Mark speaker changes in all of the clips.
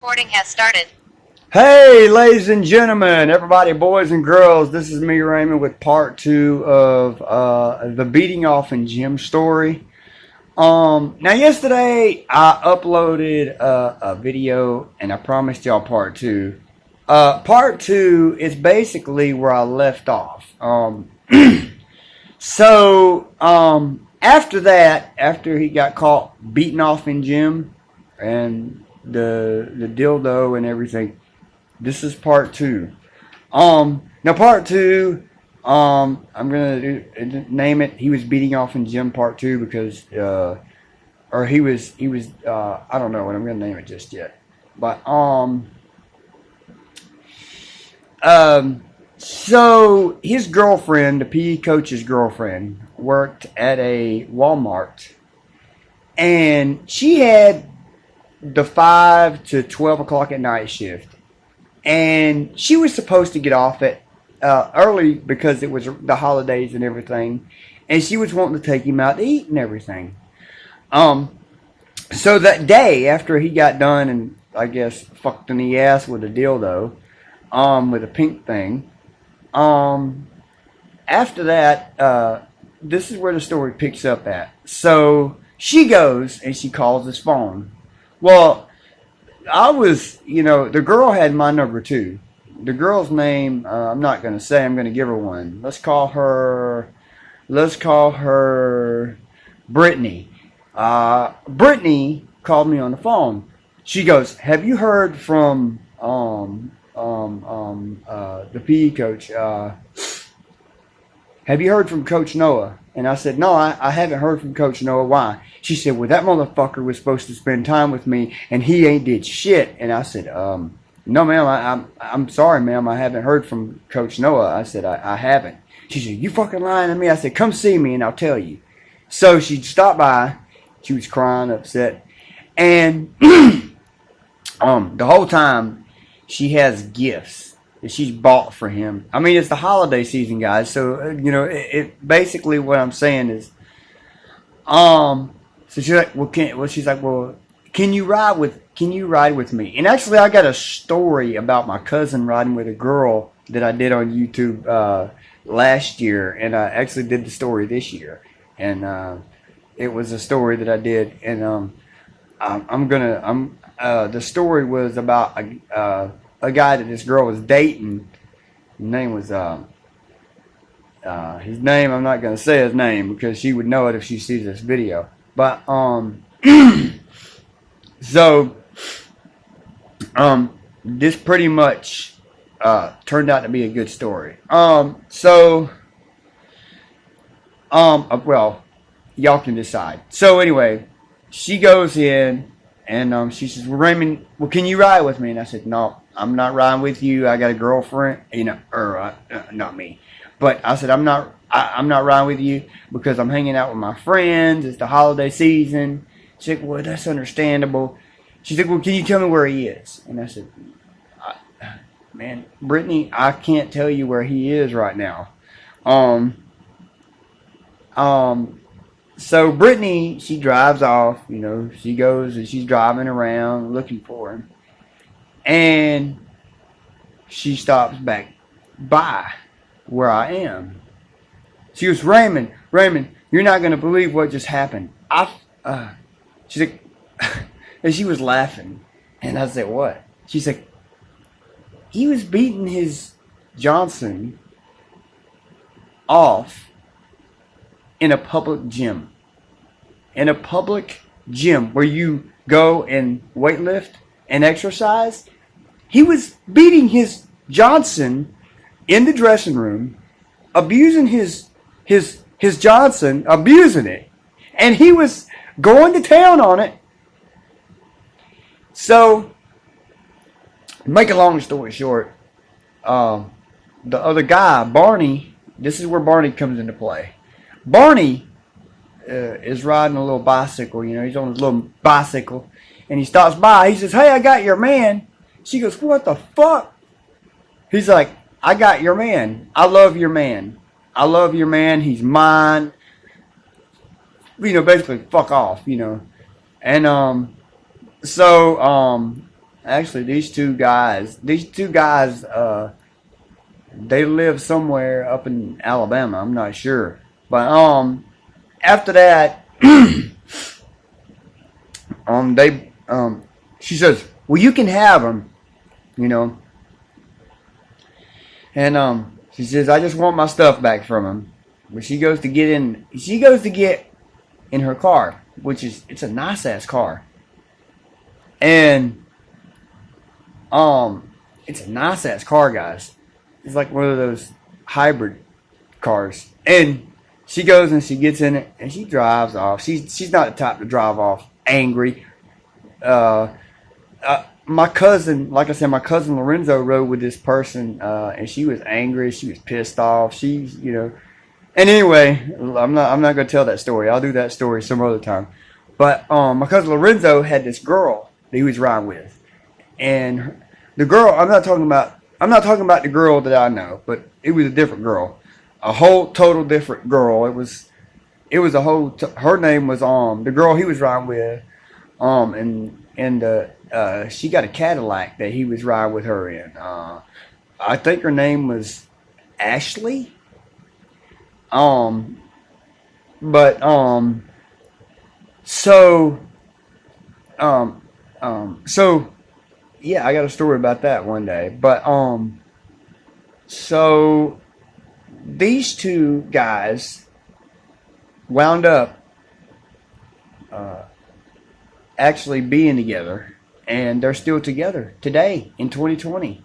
Speaker 1: Recording has started.
Speaker 2: Hey, ladies and gentlemen, everybody, boys and girls, this is me, Raymond, with part two of the beating off in gym story. Now yesterday I uploaded a video, and I promised y'all part two. Part two is basically where I left off. After that, after he got caught beating off in gym, and the dildo and everything. This is part two. Now part two, I'm gonna name it. He was beating off in gym part two because, or he was, I don't know what I'm gonna name it just yet. But so his girlfriend, the PE coach's girlfriend, worked at a Walmart, and she had the 5 to 12 o'clock at night shift. And she was supposed to get off at early because it was the holidays and everything. And she was wanting to take him out to eat and everything. So that day after he got done and I guess fucked in the ass with a dildo, with a pink thing. After that, this is where the story picks up at. So she goes and she calls his phone. Well, I was, the girl had my number too. The girl's name, I'm not going to say, I'm going to give her one. Let's call her Brittany. Brittany called me on the phone. She goes, have you heard from, the PE coach, have you heard from Coach Noah? And I said, no, I haven't heard from Coach Noah. Why? She said, well, that motherfucker was supposed to spend time with me, and he ain't did shit. And I said, no, ma'am, I'm sorry, ma'am, I haven't heard from Coach Noah. I said, I haven't. She said, you fucking lying to me? I said, come see me, and I'll tell you. So she stopped by. She was crying, upset. And the whole time, she has gifts that she's bought for him. I mean, it's the holiday season, guys. So, it basically what I'm saying is, so she's like, can you ride with me? And actually, I got a story about my cousin riding with a girl that I did on YouTube last year, and I actually did the story this year, and it was a story that I did, and the story was about a guy that this girl was dating. His name was his name. I'm not gonna say his name because she would know it if she sees this video. But so this pretty much turned out to be a good story. Well, y'all can decide. So anyway, she goes in and she says, well, Raymond, well, can you ride with me? And I said, no, I'm not riding with you. I got a girlfriend, not me. But I said, I'm not riding with you because I'm hanging out with my friends. It's the holiday season. She said, well, that's understandable. She said, well, can you tell me where he is? And I said, man, Brittany, I can't tell you where he is right now. So Brittany, she drives off, she goes and she's driving around looking for him. And she stops back by where I am. She goes, Raymond, you're not going to believe what just happened. She's like, and she was laughing. And I said, what? She's like, he was beating his Johnson off in a public gym. In a public gym where you go and weightlift and exercise. He was beating his Johnson in the dressing room, abusing his Johnson, abusing it. And he was going to town on it. So, make a long story short, the other guy, Barney, this is where Barney comes into play. Barney is riding a little bicycle, he's on his little bicycle, and he stops by. He says, hey, I got your man. She goes, what the fuck? He's like, I got your man. I love your man. I love your man. He's mine. Basically, fuck off, And So Actually, these two guys, they live somewhere up in Alabama. I'm not sure, but after that, they she says, well, you can have them, you know, and she says, I just want my stuff back from him. But she goes to get in her car, which is, it's a nice ass car, and it's a nice ass car, guys. It's like one of those hybrid cars, and she goes and she gets in it and she drives off. She's not the type to drive off angry. Uh, my cousin, like I said, my cousin Lorenzo rode with this person, and she was angry. She was pissed off. And anyway, I'm not gonna tell that story. I'll do that story some other time. But my cousin Lorenzo had this girl that he was riding with, and the girl, I'm not talking about the girl that I know, but it was a different girl, a whole total different girl. It was her name was the girl he was riding with, and she got a Cadillac that he was riding with her in. I think her name was Ashley. Um, but so um so yeah, I got a story about that one day. But so these two guys wound up uh, actually being together, and they're still together today in 2020.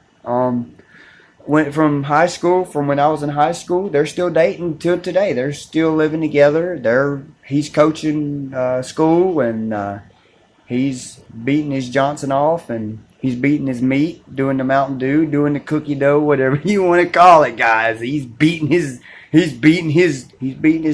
Speaker 2: Went from high school, from when I was in high school, they're still dating till today. They're still living together. He's coaching school, and he's beating his Johnson off, and he's beating his meat, doing the Mountain Dew, doing the cookie dough, whatever you want to call it, guys. He's beating his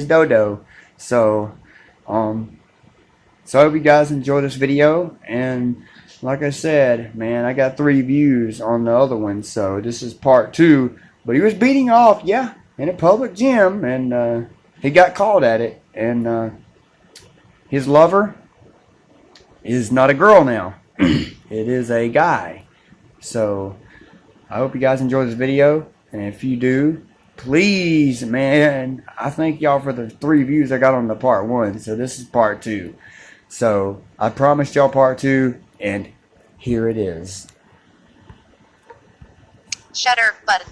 Speaker 2: dodo. So, so I hope you guys enjoy this video, and like I said, man, I got 3 views on the other one, so this is part 2. But he was beating off, yeah, in a public gym, and he got caught at it, and his lover is not a girl now. It is a guy. So I hope you guys enjoy this video, and if you do, please, man, I thank y'all for the 3 views I got on the part 1, so this is part 2. So I promised y'all part 2, and here it is.
Speaker 1: Shutter button.